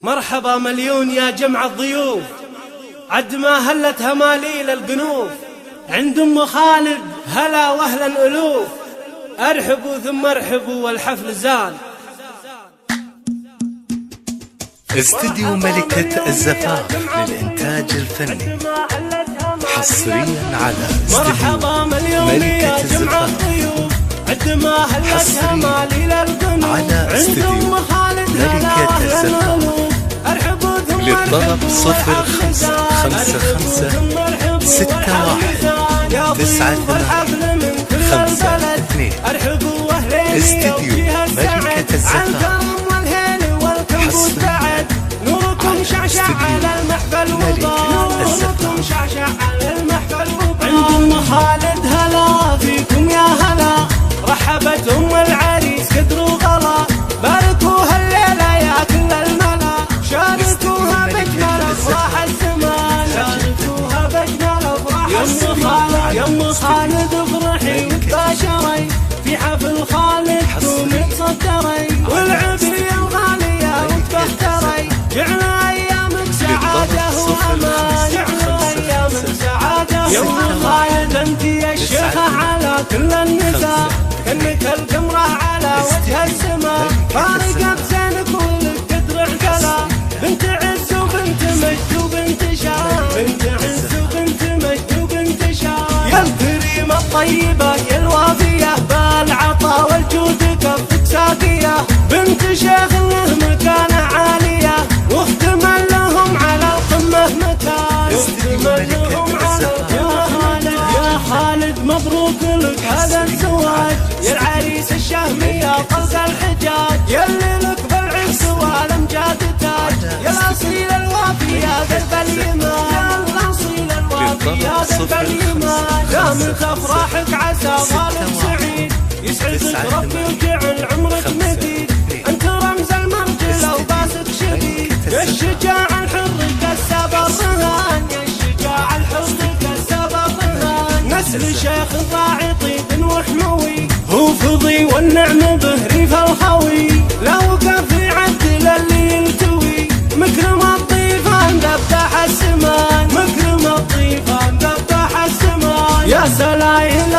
مرحبا مليون يا جمع الضيوف، عد ما هلت هماليل القنوف، عند ام خالد هلا واهلا الوف، ارحبوا ثم ارحبوا والحفل زان. استديو ملكة الزفاف للإنتاج الفني حصريا على مرحبا مليون يا جمع الضيوف، عد ما هلت هماليل القنوف، عند ام خالد هلا واهلا الوف، ارحبوا ثم للطلب 0556619852. استديو ملكة الزفاف مستعد، نوركم شعشع على المحفل نوركم شعشع على المحفل عند ام خالد هلا فيكم يا هلا، رحبت ام العريس قدر وغلا، باركوها الليله يا كل الملا، شاركوها بجمل افراح الزمان، شاركوها بجمل افراح الزمان. يا ام خالد افرحي وتباشري في حفل خالد قومي تصدري، والعبي الغاليه وتبختري، جعل ايامك سعاده وامان، جعل ايامك سعاده وامان. يا ام خالد انت يا الشيخه على كل النساء، كأنك القمره على وجه السماء، فارقه بزينك ولك قدر عقلا، بنت عز وبنت مجد وبنت شان، بنت عز وبنت مجد وبنت شان. يا الكريمه الطيبه يا الوافيه، بالعطا والجود كفك ساقيه، بنت شيخ له مكانه عاليه، واختمل لهم على القمه مكان، واختمل لهم على القمه. يا خالد مبروك لك هذا الزواج، يا العريس الشهميه طلق الحجاج، يا اللي لك بالعز والامجاد تاج، يا الاصيل الوافي يا ذا اليمان، يا الاصيل الوافي يا ذا اليمان. دامت افراحك عسى ظالم سعيد، يسعدك ربي وجعل عمرك مديد، انت رمز المرجله وباسك شديد، يا الشجاع الحر كسب الرهان، يا الشجاع الحر كسب الرهان. نسل شيخ راعي طيب وحموي، هو فضي والنعم به ريف الخوي، لا وقف يعدل اللي يلتوي، مكرم الضيفان ذبح السمان، مكرم الضيفان ذبح السمان. يا سلايل